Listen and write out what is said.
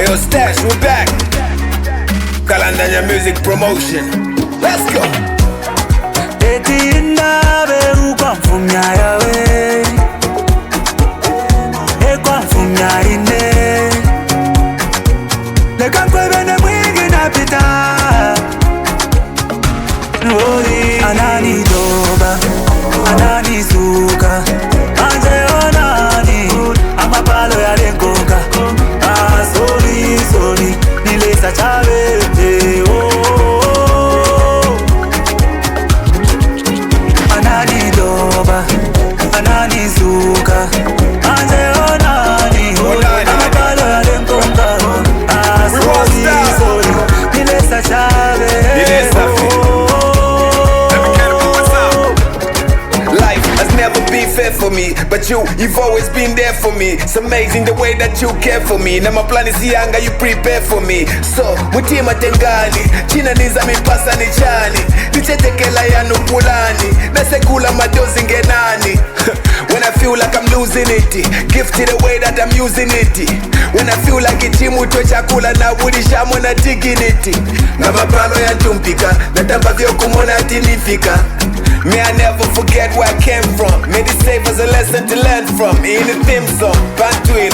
Yo, Stash, we're back. Kalandanya Music Promotion. Let's go. Eti indabe ukwamfumya yawe, ekwamfumya ine, lekankwebene mwingi napita. Anani doba, anani suka, anje onani, amapalo ya lenkoka. Sorry, nilesa chavete, Anani doba, anani suka, anje onani, amapalo ya lenkoka. Sorry, nilesa chavete. Never been fair for me, but you've always been there for me. It's amazing the way that you care for me. Na maplani si yanga, you prepare for me. So, mutima tengani, china niza mipasa ni chani. Nichetekela ya nupulani, nasekula madozi ngenani. When I feel like I'm losing it, gifted the way that I'm using it. When I feel like itimu to chakula na budisha mwana dignity. Na mapalo ya tumpika, natamba vyo kumona tinifika. May I never forget where I came from. May this save as a lesson to learn from. In the theme song, Bantuin,